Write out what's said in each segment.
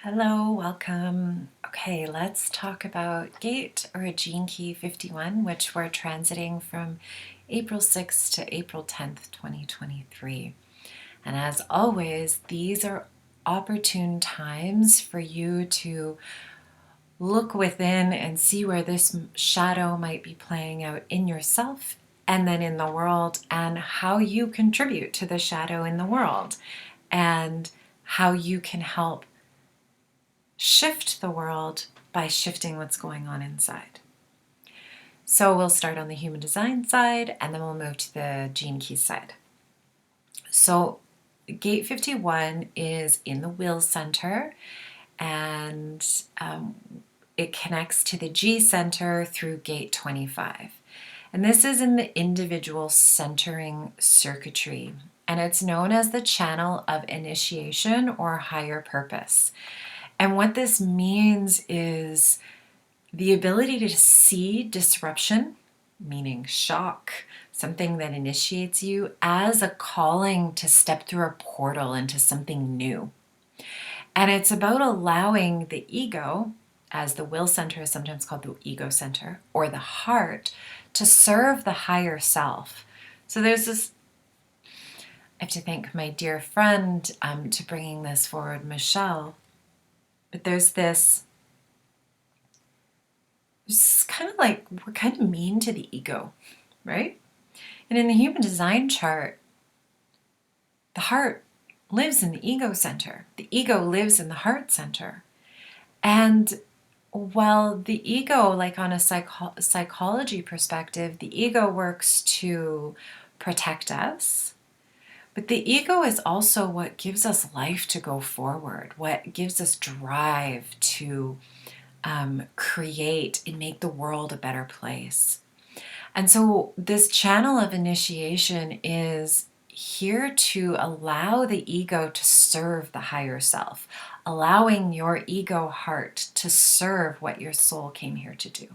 Hello, welcome. Okay, let's talk about gate or gene key 51, which we're transiting from April 6th to April 10th, 2023. And as always, these are opportune times for you to look within and see where this shadow might be playing out in yourself and then in the world, and how you contribute to the shadow in the world and how you can help shift the world by shifting what's going on inside. So we'll start on the human design side and then we'll move to the gene keys side. So gate 51 is in the will center, and it connects to the G center through gate 25. And this is in the individual centering circuitry, and it's known as the channel of initiation or higher purpose. And what this means is the ability to see disruption, meaning shock, something that initiates you, as a calling to step through a portal into something new. And it's about allowing the ego, as the will center is sometimes called the ego center, or the heart, to serve the higher self. So there's this, I have to thank my dear friend to bringing this forward, Michelle. But there's this, it's kind of like we're kind of mean to the ego, right? And in the human design chart, the heart lives in the ego center. The ego lives in the heart center. And while the ego, like on a psychology perspective, the ego works to protect us. But the ego is also what gives us life to go forward, what gives us drive to create and make the world a better place. And so this channel of initiation is here to allow the ego to serve the higher self, allowing your ego heart to serve what your soul came here to do.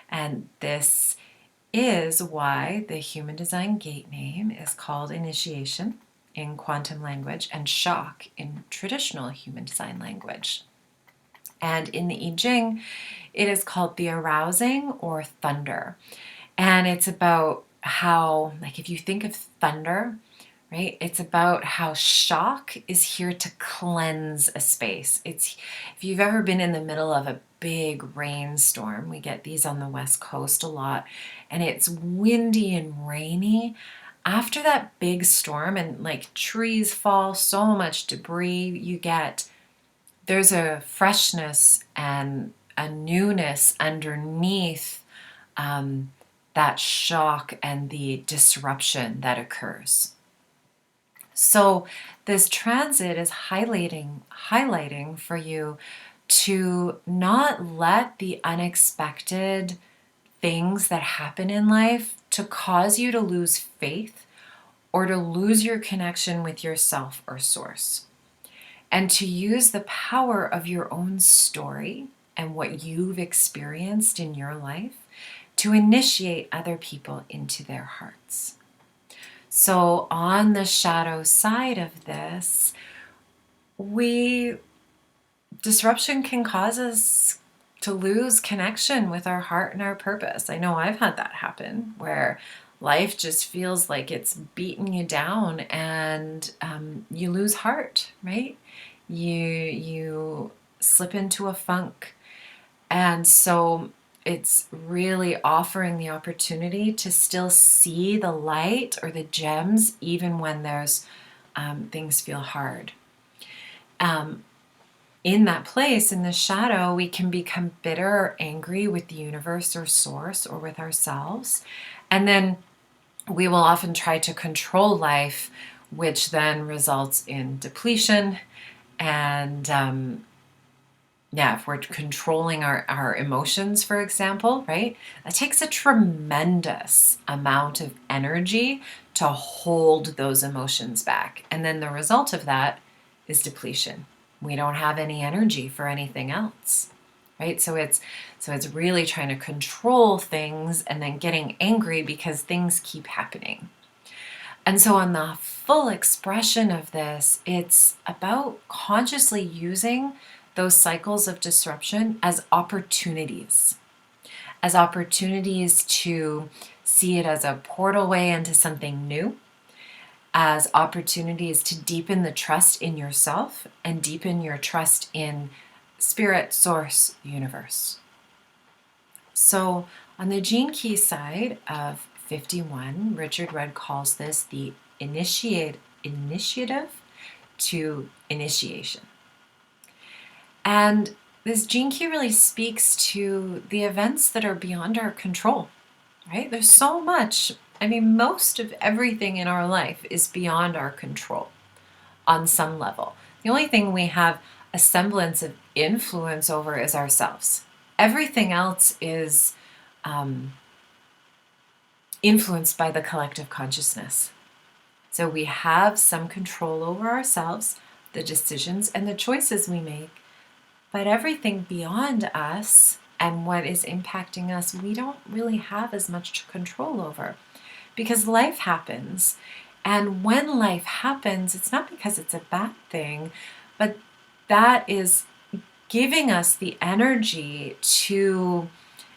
And this is why the human design gate name is called initiation in quantum language and shock in traditional human design language. And in the I Ching, it is called the arousing or thunder. And it's about how, like if you think of thunder, right, it's about how shock is here to cleanse a space. It's, if you've ever been in the middle of a big rainstorm, we get these on the West Coast a lot, and it's windy and rainy. After that big storm and like trees fall, so much debris, you get, there's a freshness and a newness underneath that shock and the disruption that occurs. So this transit is highlighting for you to not let the unexpected things that happen in life to cause you to lose faith or to lose your connection with yourself or source. And to use the power of your own story and what you've experienced in your life to initiate other people into their hearts. So on the shadow side of this, disruption can cause us to lose connection with our heart and our purpose. I know I've had that happen where life just feels like it's beating you down and you lose heart, right? You slip into a funk. And so it's really offering the opportunity to still see the light or the gems even when there's things feel hard. In that place, in the shadow, we can become bitter or angry with the universe or source or with ourselves. And then we will often try to control life, which then results in depletion. And if we're controlling our emotions, for example, right, that takes a tremendous amount of energy to hold those emotions back. And then the result of that is depletion. We don't have any energy for anything else, right? So it's really trying to control things and then getting angry because things keep happening. And so on the full expression of this, it's about consciously using those cycles of disruption as opportunities to see it as a portal way into something new, as opportunities to deepen the trust in yourself and deepen your trust in spirit, source, universe. So on the gene key side of 51, Richard Rudd calls this the initiative to initiation. And this gene key really speaks to the events that are beyond our control, right? There's so much. I mean, most of everything in our life is beyond our control on some level. The only thing we have a semblance of influence over is ourselves. Everything else is influenced by the collective consciousness. So we have some control over ourselves, the decisions and the choices we make, but everything beyond us and what is impacting us, we don't really have as much control over, because life happens. And when life happens, it's not because it's a bad thing, but that is giving us the energy to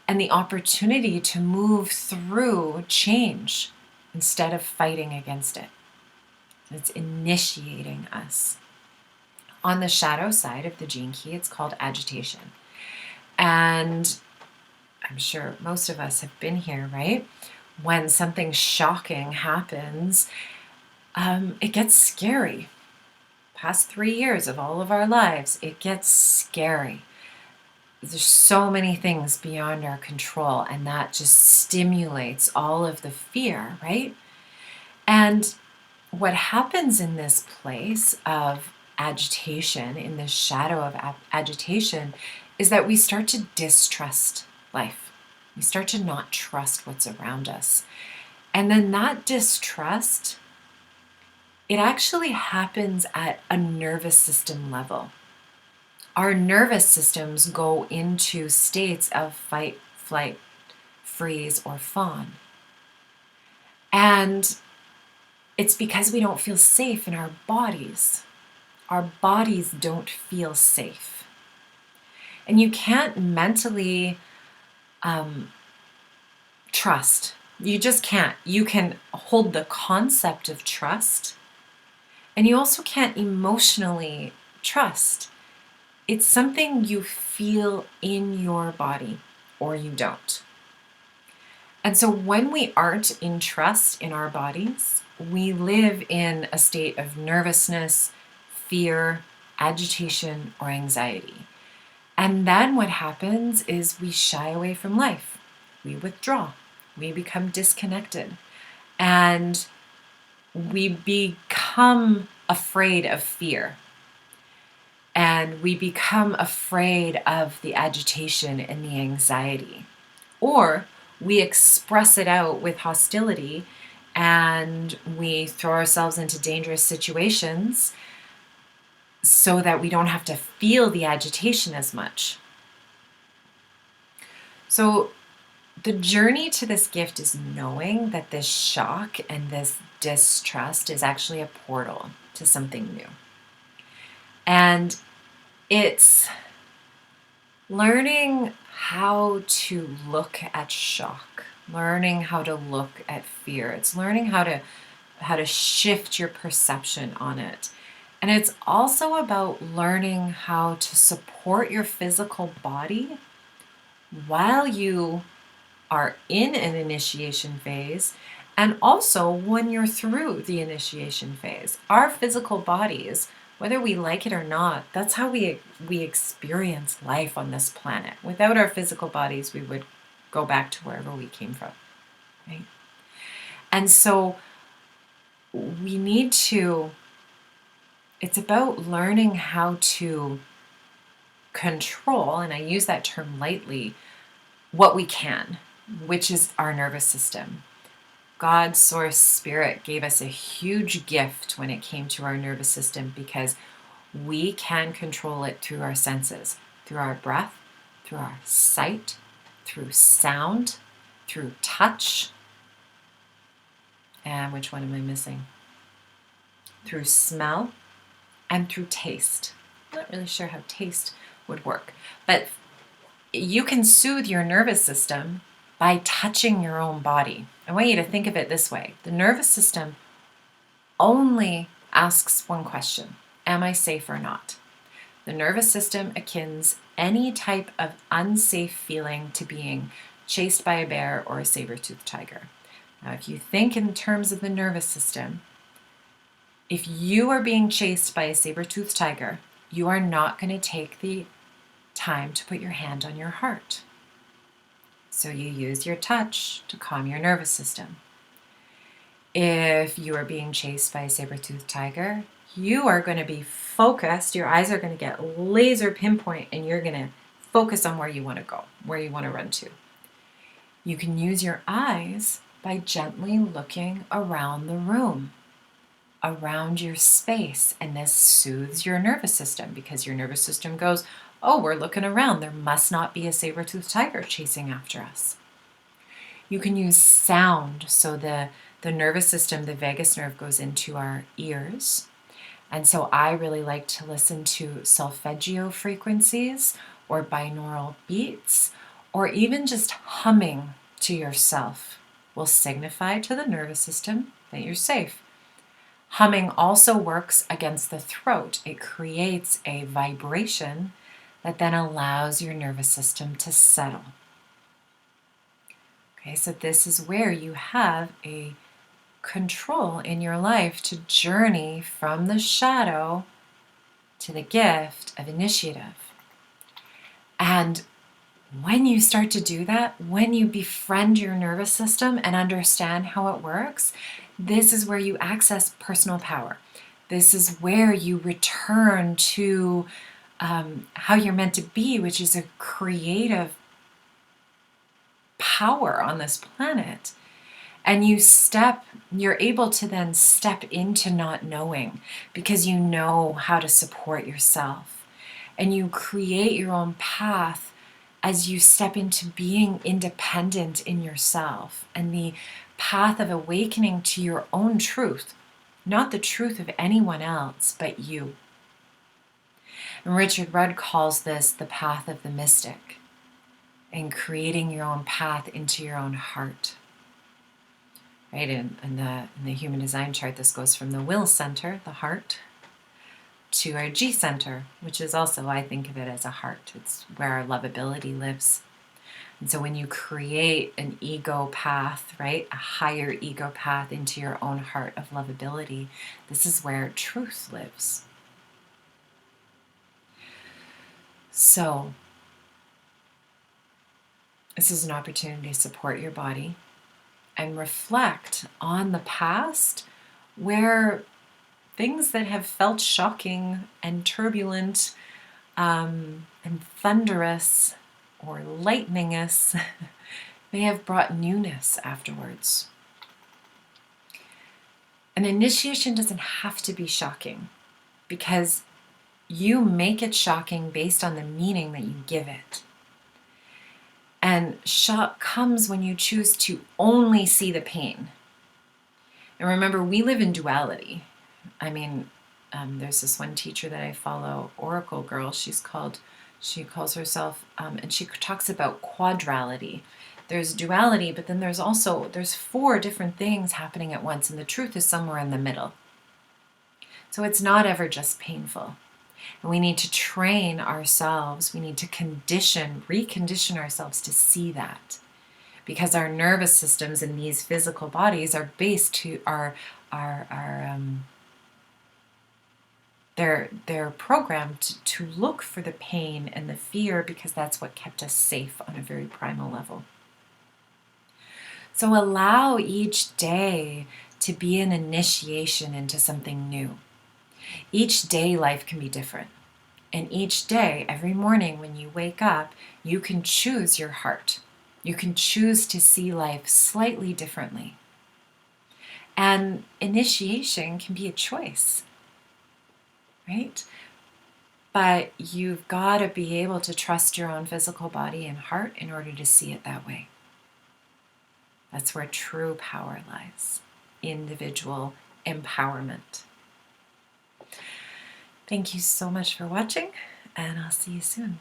and the opportunity to move through change instead of fighting against it. It's initiating us. On the shadow side of the gene key, it's called agitation. And I'm sure most of us have been here, right? When something shocking happens, it gets scary. Past 3 years of all of our lives, it gets scary. There's so many things beyond our control, and that just stimulates all of the fear, right? And what happens in this place of agitation, in this shadow of agitation, is that we start to distrust life. We start to not trust what's around us. And then that distrust, it actually happens at a nervous system level. Our nervous systems go into states of fight, flight, freeze, or fawn. And it's because we don't feel safe in our bodies. Our bodies don't feel safe. And you can't mentally trust. You just can't. You can hold the concept of trust, and you also can't emotionally trust. It's something you feel in your body, or you don't. And so when we aren't in trust in our bodies, we live in a state of nervousness, fear, agitation, or anxiety. And then what happens is we shy away from life. We withdraw. We become disconnected. And we become afraid of fear. And we become afraid of the agitation and the anxiety. Or we express it out with hostility, and we throw ourselves into dangerous situations so that we don't have to feel the agitation as much. So the journey to this gift is knowing that this shock and this distrust is actually a portal to something new. And it's learning how to look at shock, learning how to look at fear. It's learning how to shift your perception on it. And it's also about learning how to support your physical body while you are in an initiation phase, and also when you're through the initiation phase. Our physical bodies, whether we like it or not, that's how we experience life on this planet. Without our physical bodies, we would go back to wherever we came from, right? And so we need to, it's about learning how to control, and I use that term lightly, what we can, which is our nervous system. God, Source, Spirit gave us a huge gift when it came to our nervous system, because we can control it through our senses, through our breath, through our sight, through sound, through touch, And which one am I missing? Through smell and through taste. I'm not really sure how taste would work, but you can soothe your nervous system by touching your own body. I want you to think of it this way. The nervous system only asks one question: am I safe or not? The nervous system akins any type of unsafe feeling to being chased by a bear or a saber-toothed tiger. Now, if you think in terms of the nervous system, if you are being chased by a saber-toothed tiger, you are not going to take the time to put your hand on your heart. So you use your touch to calm your nervous system. If you are being chased by a saber-toothed tiger, you are going to be focused, your eyes are going to get laser pinpoint, and you're going to focus on where you want to go, where you want to run to. You can use your eyes by gently looking around the room, around your space, and this soothes your nervous system because your nervous system goes, oh, we're looking around. There must not be a saber-toothed tiger chasing after us. You can use sound. So the nervous system, the vagus nerve, goes into our ears. And so I really like to listen to solfeggio frequencies or binaural beats, or even just humming to yourself will signify to the nervous system that you're safe. Humming also works against the throat. It creates a vibration that then allows your nervous system to settle. Okay, so this is where you have a control in your life to journey from the shadow to the gift of initiative. And when you start to do that, when you befriend your nervous system and understand how it works, this is where you access personal power. This is where you return to how you're meant to be, which is a creative power on this planet. And you're able to then step into not knowing because you know how to support yourself. And you create your own path as you step into being independent in yourself and the path of awakening to your own truth, not the truth of anyone else but you. And Richard Rudd calls this the path of the mystic, and creating your own path into your own heart. Right, in the human design chart, this goes from the will center, the heart, to our G center, which is also, I think of it as a heart. It's where our lovability lives. And so when you create an ego path, right, a higher ego path into your own heart of lovability, this is where truth lives. So this is an opportunity to support your body and reflect on the past where things that have felt shocking and turbulent and thunderous or lightningous may have brought newness afterwards. An initiation doesn't have to be shocking because you make it shocking based on the meaning that you give it. And shock comes when you choose to only see the pain. And remember, we live in duality. I mean, there's this one teacher that I follow, Oracle Girl. She calls herself, and she talks about quadrality. There's duality, but then there's 4 different things happening at once, and the truth is somewhere in the middle. So it's not ever just painful. And we need to train ourselves. We need to recondition ourselves to see that. Because our nervous systems in these physical bodies are based to they're programmed to look for the pain and the fear because that's what kept us safe on a very primal level. So allow each day to be an initiation into something new. Each day life can be different. And each day, every morning when you wake up, you can choose your heart. You can choose to see life slightly differently. And initiation can be a choice, right? But you've got to be able to trust your own physical body and heart in order to see it that way. That's where true power lies, individual empowerment. Thank you so much for watching, and I'll see you soon.